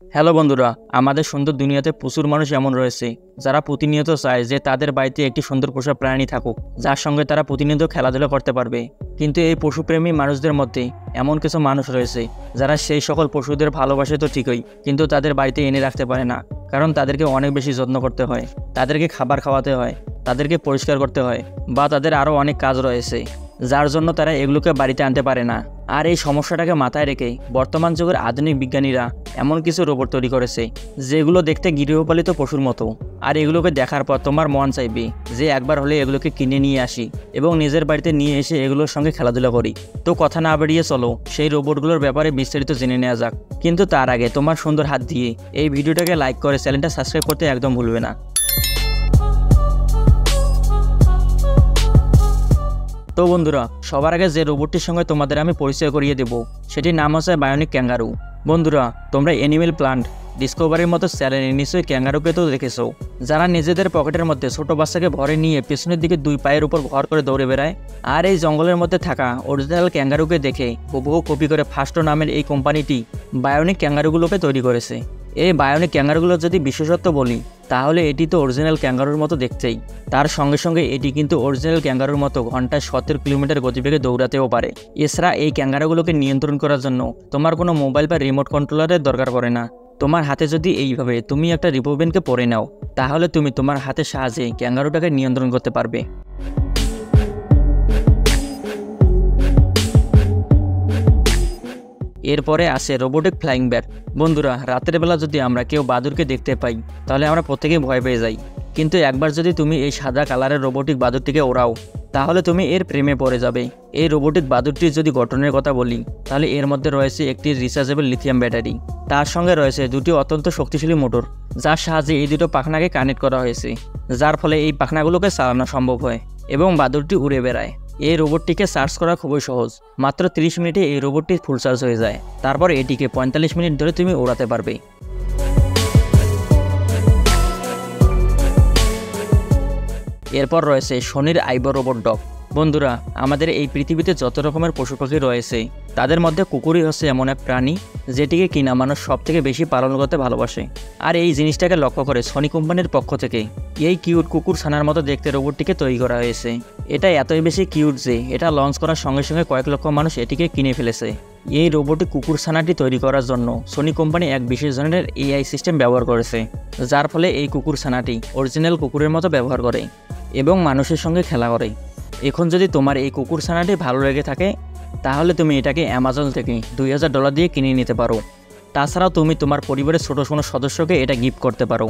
Hello বন্ধুরা, আমাদের সুন্দর দুনিয়াতে প্রচুর মানুষ এমন রয়েছে যারা প্রতিনিয়ত চায় যে তাদের বাড়িতে একটি সুন্দর পোষা প্রাণী থাকুক, যার সঙ্গে তারা প্রতিনিয়ত খেলাধুলা করতে পারবে। কিন্তু এই পশুপ্রেমী মানুষদের মধ্যে এমন কিছু মানুষ রয়েছে যারা সেই সকল পশুদের ভালোবাসে তো ঠিকই, কিন্তু তাদের বাড়িতে এনে রাখতে পারে না, কারণ তাদেরকে অনেক বেশি যত্ন করতে হয়, তাদেরকে খাবার খাওয়াতে হয়, তাদেরকে পরিষ্কার করতে হয়, বা তাদের আরও অনেক কাজ রয়েছে, যার জন্য তারা এগুলোকে বাড়িতে আনতে পারে না। আর এই সমস্যাটাকে মাথায় রেখে বর্তমান যুগের আধুনিক বিজ্ঞানীরা এমন কিছু রোবট তৈরি করেছে যেগুলো দেখতে গৃহপালিত পশুর মতো। আর এগুলোকে দেখার পর তোমার মন চাইবে যে একবার হলে এগুলোকে কিনে নিয়ে আসি এবং নিজের বাড়িতে নিয়ে এসে এগুলোর সঙ্গে খেলাধুলা করি। তো কথা না বাড়িয়ে চলো সেই রোবটগুলোর ব্যাপারে বিস্তারিত জেনে নেওয়া যাক। কিন্তু তার আগে তোমার সুন্দর হাত দিয়ে এই ভিডিওটাকে লাইক করে চ্যানেলটা সাবস্ক্রাইব করতে একদম ভুলবে না। তো বন্ধুরা, সবার আগে যে রোবটটির সঙ্গে তোমাদের আমি পরিচয় করিয়ে দেব সেটির নাম হচ্ছে বায়োনিক ক্যাঙ্গারু। বন্ধুরা, তোমরা অ্যানিমেল প্ল্যান্ট ডিসকভারির মতো চ্যানেলে নিশ্চয়ই ক্যাঙ্গারুকে তো দেখেছো, যারা নিজেদের পকেটের মধ্যে ছোট বাচ্চাকে ভরে নিয়ে পেছনের দিকে দুই পায়ের উপর ভর করে দৌড়ে বেড়ায়। আর এই জঙ্গলের মধ্যে থাকা অরিজিনাল ক্যাঙ্গারুকে দেখে হুবহু কপি করে ফাস্টো নামের এই কোম্পানিটি বায়োনিক ক্যাঙ্গারুগুলোকে তৈরি করেছে। এই বায়োনিক ক্যাঙ্গারুগুলোর যদি বিশেষত্ব বলি তাহলে এটি তো অরিজিনাল ক্যাঙ্গারুর মতো দেখতেই, তার সঙ্গে সঙ্গে এটি কিন্তু অরিজিনাল ক্যাঙ্গারুর মতো ঘন্টায় 70 কিলোমিটার গতিবেগে দৌড়াতেও পারে। এছাড়া এই ক্যাঙ্গারুগুলোকে নিয়ন্ত্রণ করার জন্য তোমার কোনো মোবাইল বা রিমোট কন্ট্রোলারের দরকার পড়ে না। তোমার হাতে যদি এইভাবে তুমি একটা রিবোবিনকে পরে নাও তাহলে তুমি তোমার হাতের সাহায্যে ক্যাঙ্গারুটাকে নিয়ন্ত্রণ করতে পারবে। এরপরে আসে রোবোটিক ফ্লাইং ব্যাট। বন্ধুরা, রাতের বেলা যদি আমরা কেউ বাদুরকে দেখতে পাই তাহলে আমরা প্রত্যেকেই ভয় পেয়ে যাই, কিন্তু একবার যদি তুমি এই সাদা কালারের রোবোটিক বাদুরটিকে ওড়াও তাহলে তুমি এর প্রেমে পড়ে যাবে। এই রোবোটিক বাদুরটির যদি গঠনের কথা বলি তাহলে এর মধ্যে রয়েছে একটি রিচার্জেবল লিথিয়াম ব্যাটারি, তার সঙ্গে রয়েছে দুটি অত্যন্ত শক্তিশালী মোটর, যার সাহায্যে এই দুটো পাখনাকে কানেক্ট করা হয়েছে, যার ফলে এই পাখনাগুলোকে চালানো সম্ভব হয় এবং বাদুরটি উড়ে বেড়ায়। এই রোবটটিকে চার্জ করা খুবই সহজ, মাত্র 30 মিনিটে এই রোবটটি ফুল চার্জ হয়ে যায়। তারপর এটিকে 45 মিনিট ধরে তুমি ওড়াতে পারবে। এরপর রয়েছে সনির আইবো রোবট ডগ। বন্ধুরা, আমাদের এই পৃথিবীতে যত রকমের পশু পাখি রয়েছে তাদের মধ্যে কুকুরই হচ্ছে এমন এক প্রাণী যেটিকে কিনা মানুষ সব থেকে বেশি পালন করতে ভালোবাসে। আর এই জিনিসটাকে লক্ষ্য করে সনি কোম্পানির পক্ষ থেকে এই কিউট কুকুর ছানার মতো দেখতে রোবটটিকে তৈরি করা হয়েছে। এটা এতই বেশি কিউট যে এটা লঞ্চ করার সঙ্গে সঙ্গে কয়েক লক্ষ মানুষ এটিকে কিনে ফেলেছে। এই রোবটিক কুকুর ছানাটি তৈরি করার জন্য সনি কোম্পানি এক বিশেষ ধরনের AI সিস্টেম ব্যবহার করেছে, যার ফলে এই কুকুর ছানাটি অরিজিনাল কুকুরের মতো ব্যবহার করে এবং মানুষের সঙ্গে খেলা করে। এখন যদি তোমার এই কুকুর ছানাটি ভালো লেগে থাকে তাহলে তুমি এটাকে অ্যামাজন থেকে $2000 দিয়ে কিনে নিতে পারো। তাছাড়াও তুমি তোমার পরিবারের ছোট কোনো সদস্যকে এটা গিফট করতে পারো।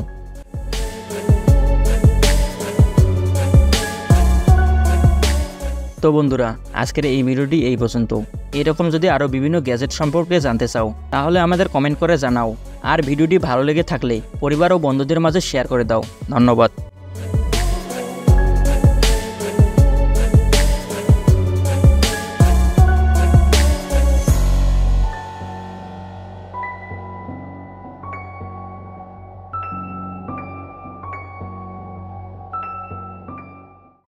তো বন্ধুরা, আজকের এই ভিডিওটি এই পর্যন্ত। এরকম যদি আরও বিভিন্ন গ্যাজেট সম্পর্কে জানতে চাও তাহলে আমাদের কমেন্ট করে জানাও। আর ভিডিওটি ভালো লেগে থাকলে পরিবার ও বন্ধুদের মাঝে শেয়ার করে দাও। ধন্যবাদ।